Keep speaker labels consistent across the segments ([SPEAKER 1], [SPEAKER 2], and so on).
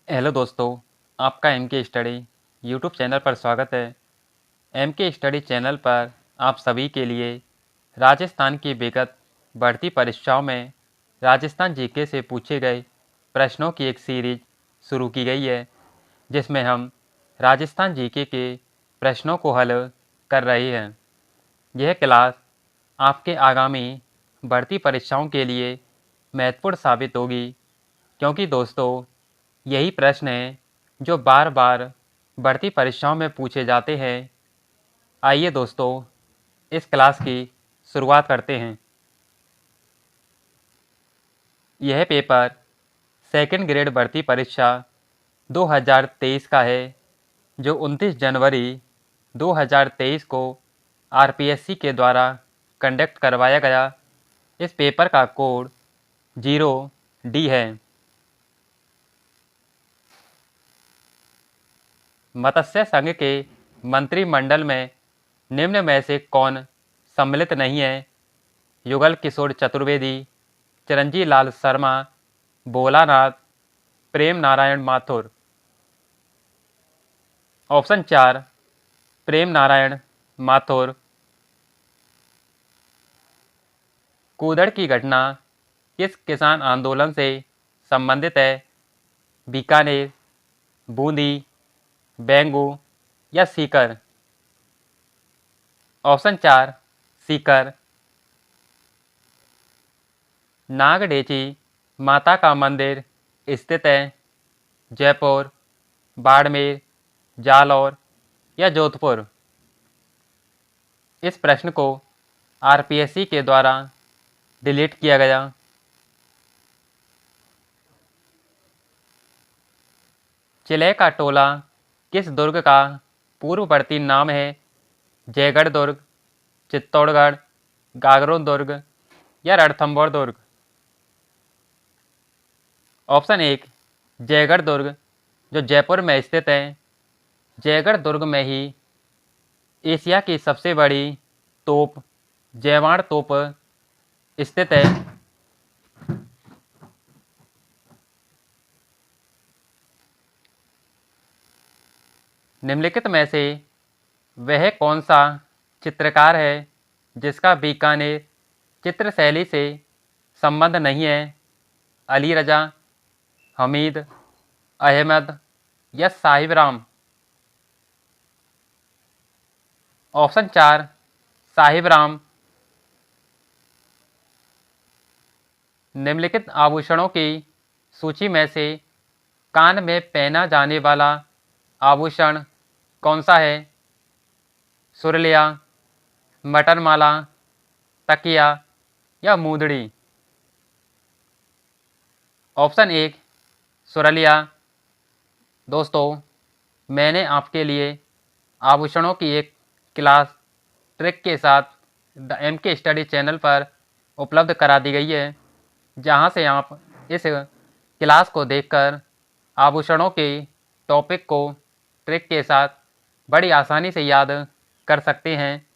[SPEAKER 1] Hello दोस्तों, आपका M के स्टडी यूट्यूब चैनल पर स्वागत है। एम के स्टडी चैनल पर आप सभी के लिए राजस्थान की विगत बढ़ती परीक्षाओं में राजस्थान जीके से पूछे गए प्रश्नों की एक सीरीज शुरू की गई है, जिसमें हम राजस्थान जीके के प्रश्नों को हल कर रहे हैं। यह क्लास आपके आगामी बढ़ती परीक्षाओं के लिए महत्वपूर्ण साबित होगी, क्योंकि दोस्तों यही प्रश्न हैं जो बार बार बढ़ती परीक्षाओं में पूछे जाते हैं। आइए दोस्तों, इस क्लास की शुरुआत करते हैं। यह पेपर सेकंड ग्रेड भर्ती परीक्षा 2023 का है, जो 29 जनवरी 2023 को आरपीएससी के द्वारा कंडक्ट करवाया गया। इस पेपर का कोड 0D है। मत्स्य संघ के मंत्रिमंडल में निम्न में से कौन सम्मिलित नहीं है? युगल किशोर चतुर्वेदी, चिरंजीव लाल शर्मा, भोलानाथ, प्रेम नारायण माथुर। ऑप्शन 4 प्रेम नारायण माथुर। कूदड़ की घटना किस किसान आंदोलन से संबंधित है? बीकानेर, बूंदी, बेंगू या सीकर। ऑप्शन 4 सीकर। नागडेची माता का मंदिर स्थित है? जयपुर, बाड़मेर, जालौर या जोधपुर। इस प्रश्न को आरपीएससी के द्वारा डिलीट किया गया। चिले का टोला किस दुर्ग का पूर्ववर्ती नाम है? जयगढ़ दुर्ग, चित्तौड़गढ़, गागरों दुर्ग या रणथंभौर दुर्ग। ऑप्शन 1 जयगढ़ दुर्ग, जो जयपुर में स्थित है। जयगढ़ दुर्ग में ही एशिया की सबसे बड़ी तोप जयवाड़ तोप स्थित है। निम्नलिखित में से वह कौन सा चित्रकार है जिसका बीकानेर चित्रशैली से संबंध नहीं है? अली रजा, हमीद, अहमद या साहिब राम। ऑप्शन 4 साहिब राम। निम्नलिखित आभूषणों की सूची में से कान में पहना जाने वाला आभूषण कौन सा है? सुरलिया, मटरमाला, तकिया या मूंदड़ी। ऑप्शन 1 सुरलिया। दोस्तों, मैंने आपके लिए आभूषणों की एक क्लास ट्रिक के साथ द एम के स्टडी चैनल पर उपलब्ध करा दी गई है, जहां से आप इस क्लास को देखकर आभूषणों के टॉपिक को ट्रिक के साथ बड़ी आसानी से याद कर सकते हैं।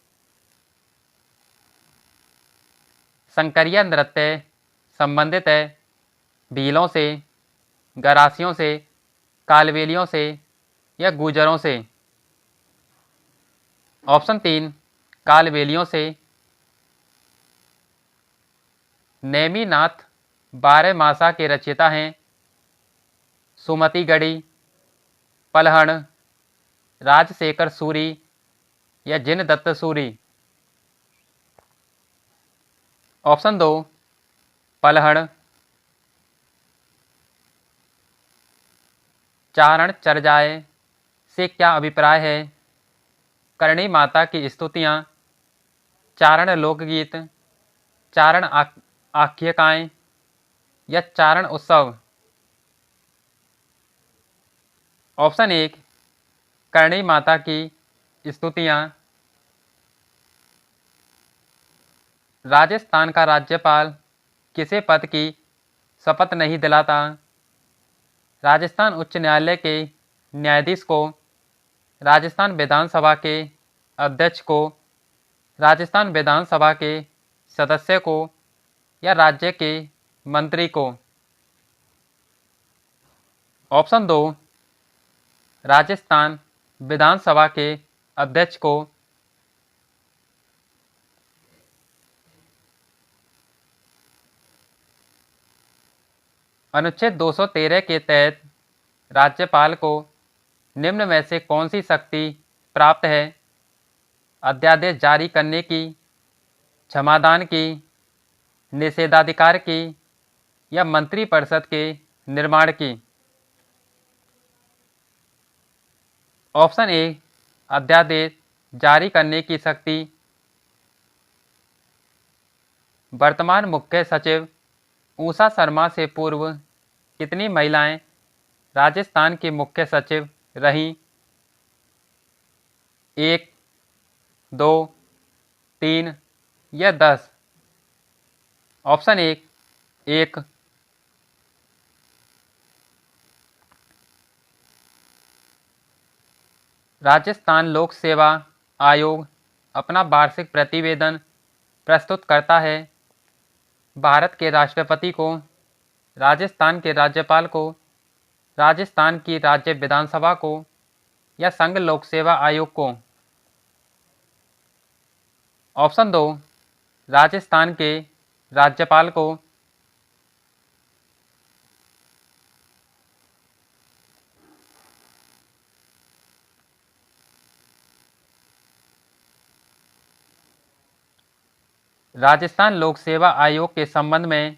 [SPEAKER 1] संकरिया नृत्य संबंधित है भीलों से, गरासियों से, कालबेलियों से या गुजरों से। ऑप्शन 3 कालबेलियों से। नेमिनाथ बारहमासा के रचयिता हैं? सुमति गढ़ी, पलहण, राजशेखर सूरी या जिन दत्त सूरी। ऑप्शन 2 पलहण। चारण चर्जाए से क्या अभिप्राय है? करणी माता की स्तुतियाँ, चारण लोकगीत, चारण आख्यायिकाएँ या चारण उत्सव। ऑप्शन 1 करणी माता की स्तुतियाँ। राजस्थान का राज्यपाल किसे पद की शपथ नहीं दिलाता? राजस्थान उच्च न्यायालय के न्यायाधीश को, राजस्थान विधानसभा के अध्यक्ष को, राजस्थान विधानसभा के सदस्य को या राज्य के मंत्री को। ऑप्शन 2, राजस्थान विधानसभा के अध्यक्ष को। अनुच्छेद 213 के तहत राज्यपाल को निम्न में से कौन सी शक्ति प्राप्त है? अध्यादेश जारी करने की, क्षमादान की, निषेधाधिकार की या मंत्रिपरिषद के निर्माण की? ऑप्शन ए, अध्यादेश जारी करने की शक्ति। वर्तमान मुख्य सचिव उषा शर्मा से पूर्व कितनी महिलाएं राजस्थान की मुख्य सचिव रहीं? 1, 2, 3 या 10? ऑप्शन एक, 1। राजस्थान लोक सेवा आयोग अपना वार्षिक प्रतिवेदन प्रस्तुत करता है। भारत के राष्ट्रपति को, राजस्थान के राज्यपाल को, राजस्थान की राज्य विधानसभा को या संघ लोक सेवा आयोग को? ऑप्शन 2, राजस्थान के राज्यपाल को। राजस्थान लोक सेवा आयोग के संबंध में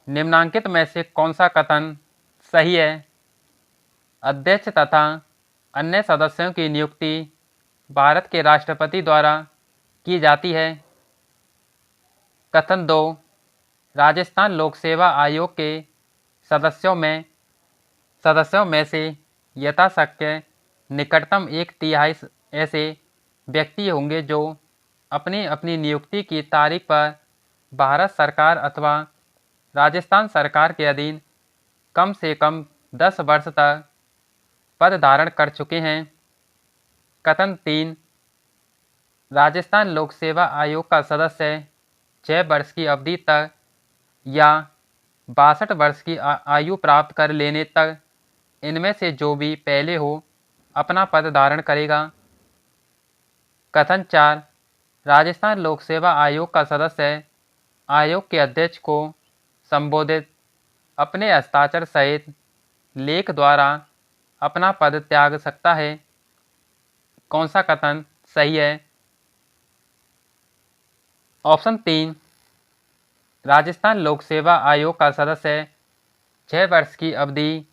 [SPEAKER 1] निम्नांकित में से कौन सा कथन सही है? अध्यक्ष तथा अन्य सदस्यों की नियुक्ति भारत के राष्ट्रपति द्वारा की जाती है। कथन 2, राजस्थान लोक सेवा आयोग के सदस्यों में से यथाशक्य निकटतम 1/3 ऐसे व्यक्ति होंगे जो अपनी अपनी नियुक्ति की तारीख पर भारत सरकार अथवा राजस्थान सरकार के अधीन कम से कम 10 वर्ष तक पद धारण कर चुके हैं। कथन 3, राजस्थान लोक सेवा आयोग का सदस्य 6 वर्ष की अवधि तक या 62 वर्ष की आयु प्राप्त कर लेने तक इनमें से जो भी पहले हो अपना पद धारण करेगा। कथन 4, राजस्थान लोक सेवा आयोग का सदस्य आयोग के अध्यक्ष को संबोधित अपने हस्ताक्षर सहित लेख द्वारा अपना पद त्याग सकता है। कौन सा कथन सही है? ऑप्शन 3, राजस्थान लोक सेवा आयोग का सदस्य 6 वर्ष की अवधि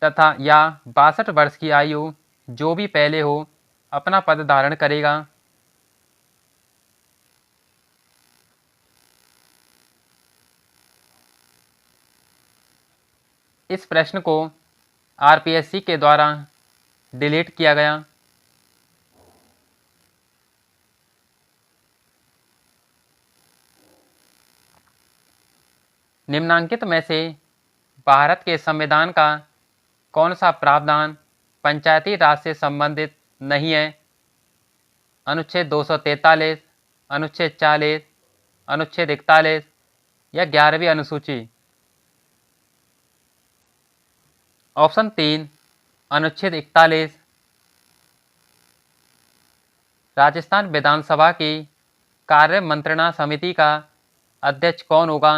[SPEAKER 1] तथा या 62 वर्ष की आयु जो भी पहले हो अपना पद धारण करेगा। इस प्रश्न को आरपीएससी के द्वारा डिलीट किया गया। निम्नांकित में से भारत के संविधान का कौन सा प्रावधान पंचायती राज से संबंधित नहीं है? अनुच्छेद 243, अनुच्छेद 40, अनुच्छेद 41 या 11वीं अनुसूची? ऑप्शन 3, अनुच्छेद 41। राजस्थान विधानसभा की कार्य मंत्रणा समिति का अध्यक्ष कौन होगा?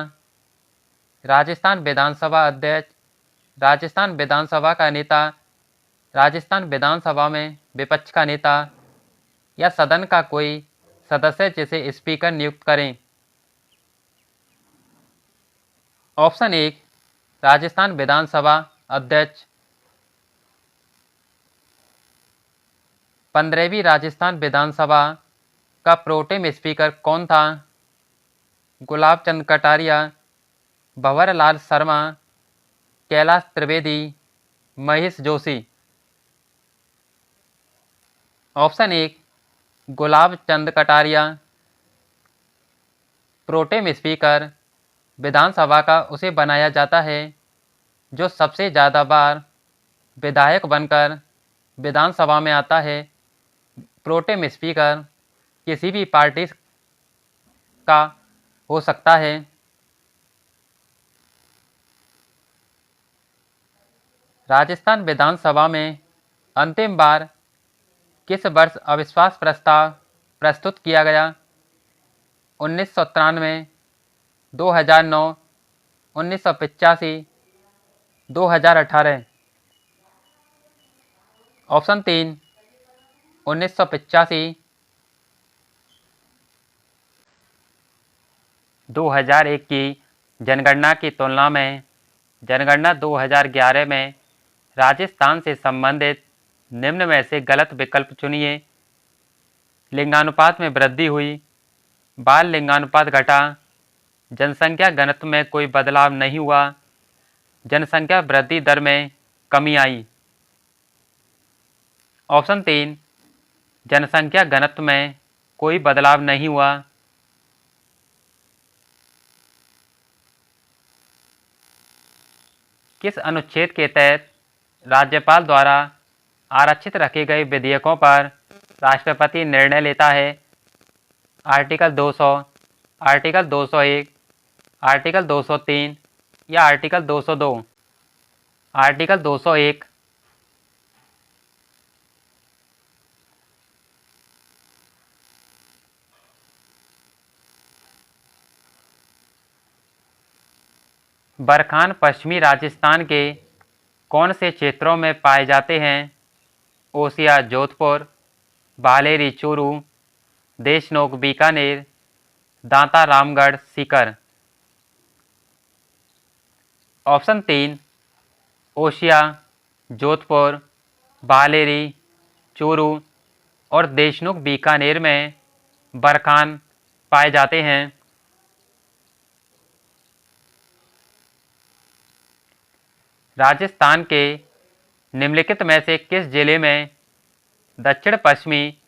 [SPEAKER 1] राजस्थान विधानसभा अध्यक्ष, राजस्थान विधानसभा का नेता, राजस्थान विधानसभा में विपक्ष का नेता या सदन का कोई सदस्य जिसे स्पीकर नियुक्त करें? ऑप्शन 1, राजस्थान विधानसभा अध्यक्ष। 15वीं राजस्थान विधानसभा का प्रोटेम स्पीकर कौन था? Gulab Chand Kataria, Bhanwarlal Sharma, Kailash Trivedi, Mahesh Joshi? Option 1, Gulab Chand Kataria. Pro tem speaker विधानसभा का उसे बनाया जाता है जो सबसे ज़्यादा बार विधायक बनकर विधानसभा में आता है। प्रोटेम स्पीकर किसी भी पार्टी का हो सकता है। राजस्थान विधानसभा में अंतिम बार किस वर्ष अविश्वास प्रस्ताव प्रस्तुत किया गया? 1993, 2009, 1985, 2018। ऑप्शन 3, 1985। 2001 की जनगणना की तुलना में जनगणना 2011 में राजस्थान से संबंधित निम्न में से गलत विकल्प चुनिए। लिंगानुपात में वृद्धि हुई, बाल लिंगानुपात घटा, जनसंख्या घनत्व में कोई बदलाव नहीं हुआ, जनसंख्या वृद्धि दर में कमी आई। ऑप्शन 3, जनसंख्या घनत्व में कोई बदलाव नहीं हुआ। किस अनुच्छेद के तहत राज्यपाल द्वारा आरक्षित रखे गए विधेयकों पर राष्ट्रपति निर्णय लेता है? आर्टिकल 200, आर्टिकल 201, आर्टिकल 203 या आर्टिकल 202? आर्टिकल 201। बरखान पश्चिमी राजस्थान के कौन से क्षेत्रों में पाए जाते हैं? ओसिया जोधपुर, बालेरी चूरू, देशनोक बीकानेर, दांता रामगढ़ सीकर। ऑप्शन 3, ओसिया जोधपुर, बालेरी चूरू और देशनोक बीकानेर में बरखान पाए जाते हैं। राजस्थान के निम्नलिखित में से किस जिले में दक्षिण पश्चिमी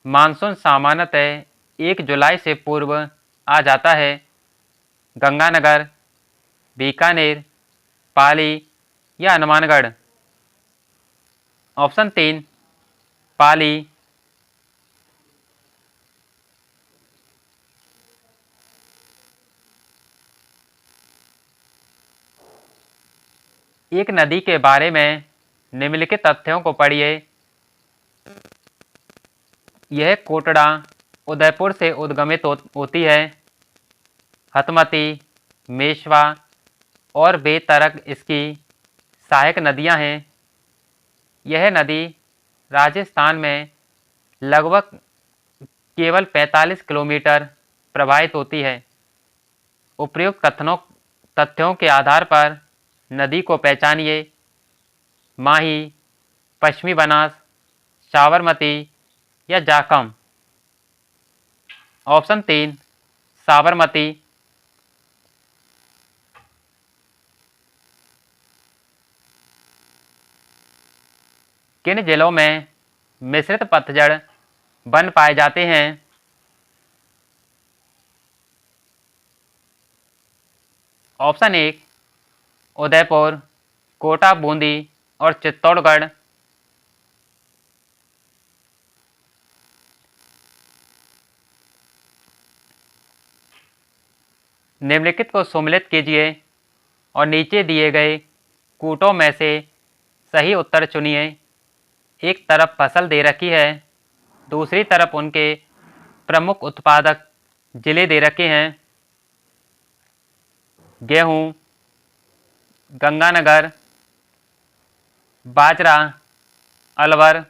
[SPEAKER 1] मानसून सामान्यतः 1 जुलाई से पूर्व आ जाता है? गंगानगर, बीकानेर, पाली या हनुमानगढ़? ऑप्शन 3, पाली। एक नदी के बारे में निम्नलिखित तथ्यों को पढ़िए। यह कोटड़ा उदयपुर से उद्गमित होती है। हथमती, मेशवा और बेतरग इसकी सहायक नदियां हैं। यह नदी राजस्थान में लगभग केवल 45 किलोमीटर प्रवाहित होती है। उपयुक्त तथ्यों के आधार पर नदी को पहचानिए। माही, पश्चिमी बनास, साबरमती या जाखम? ऑप्शन 3, साबरमती। किन जिलों में मिश्रित पतझड़ वन पाए जाते हैं? ऑप्शन 1, उदयपुर, कोटा, बूंदी और चित्तौड़गढ़। निम्नलिखित को सम्मिलित कीजिए और नीचे दिए गए कूटों में से सही उत्तर चुनिए। एक तरफ फसल दे रखी है, दूसरी तरफ उनके प्रमुख उत्पादक जिले दे रखे हैं। गेहूं, गंगानगर, बाजरा, अलवर,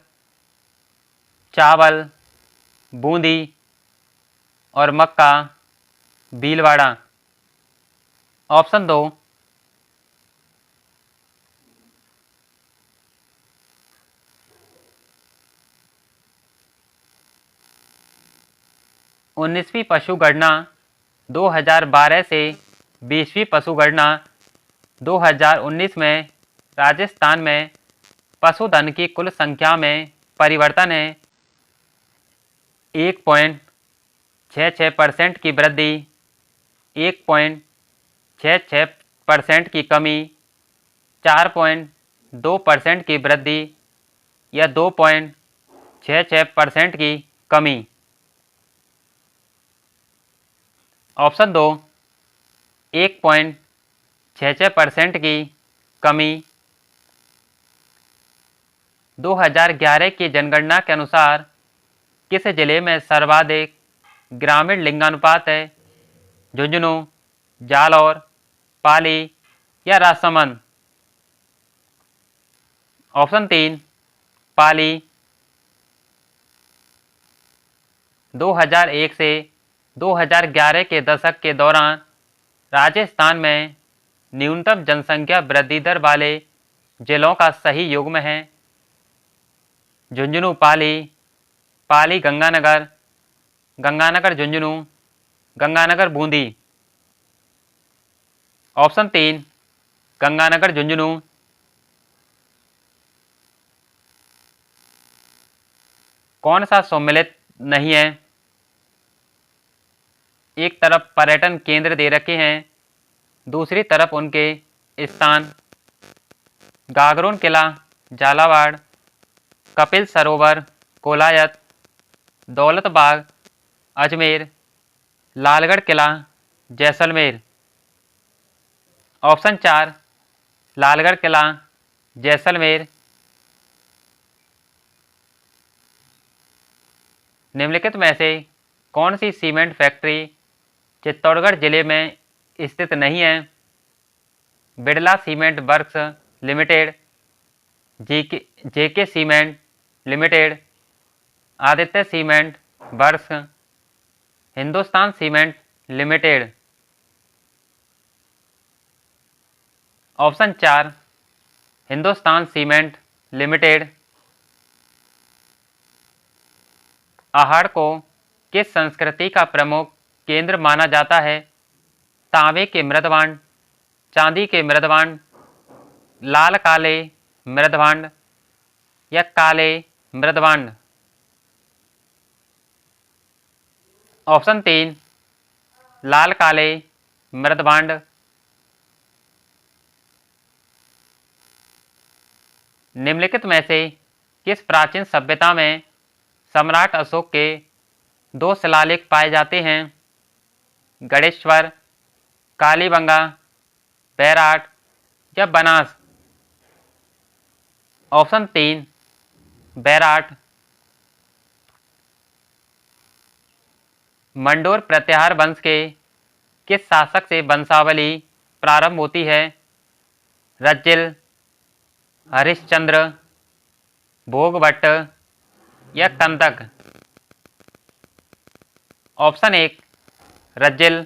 [SPEAKER 1] चावल, बूंदी और मक्का, भीलवाड़ा। ऑप्शन 2, 19वीं पशुगणना 2012 से 20वीं पशुगणना 2019 में राजस्थान में पशुधन की कुल संख्या में परिवर्तन है। 1.66% की वृद्धि, 1.66% की कमी, 4.2% की वृद्धि या 2.66% की कमी? ऑप्शन 2, 1.66% की कमी। 2011 की जनगणना के अनुसार किस जिले में सर्वाधिक ग्रामीण लिंगानुपात है? झुंझुनू, जालौर, पाली या राजसमंद? ऑप्शन 3 पाली। 2001 से 2011 के दशक के दौरान राजस्थान में न्यूनतम जनसंख्या वृद्धि दर वाले जिलों का सही युग्म है? झुंझुनू पाली, पाली गंगानगर, गंगानगर झुंझुनू, गंगानगर बूंदी? ऑप्शन 3 गंगानगर झुंझुनू। कौन सा सम्मिलित नहीं है? एक तरफ पर्यटन केंद्र दे रखे हैं, दूसरी तरफ उनके स्थान गागरोन किला झालावाड़, कपिल सरोवर कोलायत, दौलत बाग अजमेर, लालगढ़ किला जैसलमेर? ऑप्शन 4 लालगढ़ किला जैसलमेर। निम्नलिखित में से कौन सी सीमेंट फैक्ट्री चित्तौड़गढ़ जिले में स्थित नहीं है? Birla cement works limited, JK cement limited, Aditya cement works, Hindustan cement limited? Option 4 Hindustan cement limited. Ahar को किस संस्कृति का प्रमुख केंद्र माना जाता है? तांबे के मृदभांड, चांदी के मृदभांड, लाल काले मृदभांड या काले मृदभांड? ऑप्शन 3 लाल काले मृदभांड। निम्नलिखित में से किस प्राचीन सभ्यता में सम्राट अशोक के 2 शिलालेख पाए जाते हैं? गणेश्वर, कालीबंगा, बैराट या बनास? ऑप्शन 3 बैराट। मंडोर प्रत्याहार वंश के किस शासक से वंशावली प्रारंभ होती है? रज्जिल, हरिश्चंद्र, भोगभट्ट या कंदक? ऑप्शन 1 रज्जिल।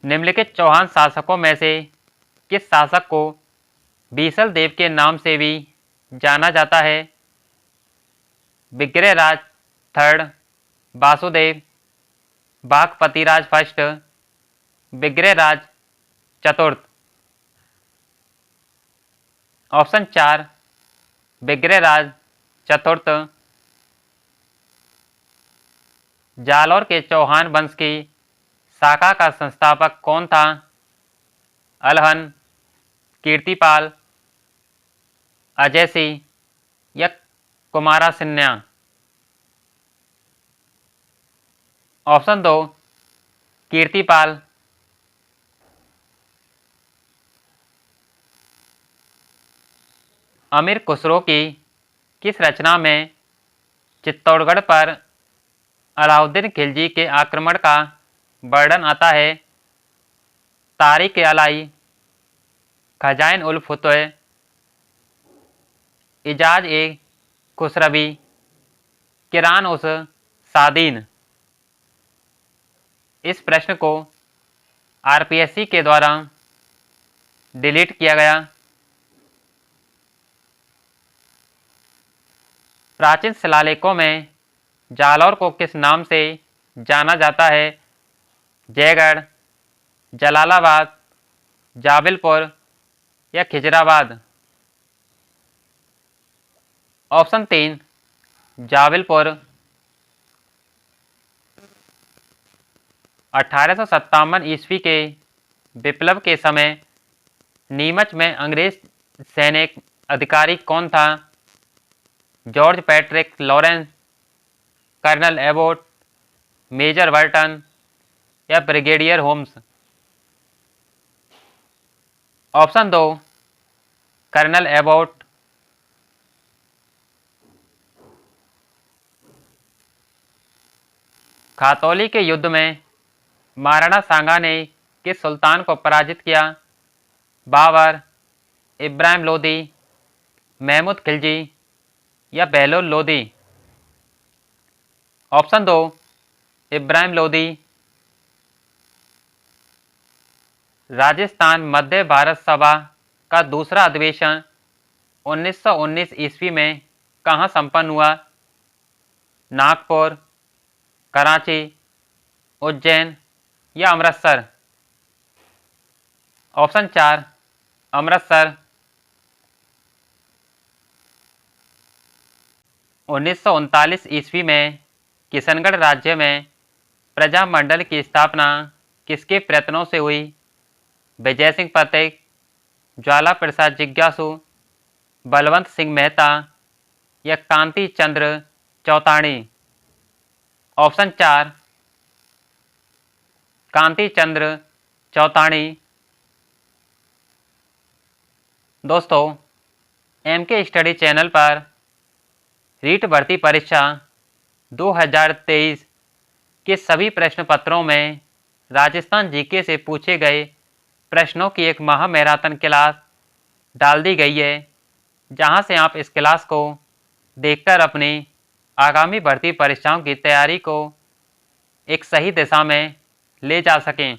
[SPEAKER 1] निम्नलिखित चौहान शासकों में से किस शासक को बीसल देव के नाम से भी जाना जाता है? विग्रहराज थर्ड, वासुदेव, बागपतिराज फर्स्ट, विग्रहराज चतुर्थ? ऑप्शन 4 विग्रहराज चतुर्थ। जालौर के चौहान वंश की शाखा का संस्थापक कौन था? अलहन, कीर्तिपाल, अजय सिंह या कुमारा सिन्हा? ऑप्शन 2 कीर्तिपाल। अमीर खुसरो की किस रचना में चित्तौड़गढ़ पर अलाउद्दीन खिलजी के आक्रमण का वर्णन आता है? तारीख अलाई, खजाइन उल फतह, इजाज ए खुसरवी, किरान उस सादीन? इस प्रश्न को आरपीएससी के द्वारा डिलीट किया गया। प्राचीन शिलालेखों में जालौर को किस नाम से जाना जाता है? जयगढ़, जलालाबाद, जाबिलपुर या खिजराबाद? ऑप्शन 3 जाबिलपुर। 1857 ईस्वी के विप्लव के समय नीमच में अंग्रेज सैनिक अधिकारी कौन था? George Patrick Lawrence, colonel Abbott, major Warton या brigadier Holmes? Option 2 colonel Abbott, Khatauli के युद्ध में महाराणा सांगा ने किस सुल्तान को पराजित किया? बाबर, इब्राहिम लोदी, महमूद खिलजी या बहलोल लोदी? ऑप्शन दो, इब्राहिम लोदी। राजस्थान मध्य भारत सभा का दूसरा अधिवेशन 1919 ईस्वी में कहाँ संपन्न हुआ? नागपुर, कराची, उज्जैन या अमृतसर? ऑप्शन चार, अमृतसर। 1939 ईस्वी में किशनगढ़ राज्य में प्रजामंडल की स्थापना किसके प्रयत्नों से हुई? विजय सिंह पथिक, ज्वाला प्रसाद जिज्ञासु, बलवंत सिंह मेहता या कांति चंद्र चौतानी? ऑप्शन चार, कांति चंद्र चौतानी। दोस्तों, एमके स्टडी चैनल पर रीट भर्ती परीक्षा 2023 के सभी प्रश्न पत्रों में राजस्थान जीके से पूछे गए प्रश्नों की एक महा मैराथन क्लास डाल दी गई है, जहां से आप इस क्लास को देखकर अपनी आगामी भर्ती परीक्षाओं की तैयारी को एक सही दिशा में ले जा सकें।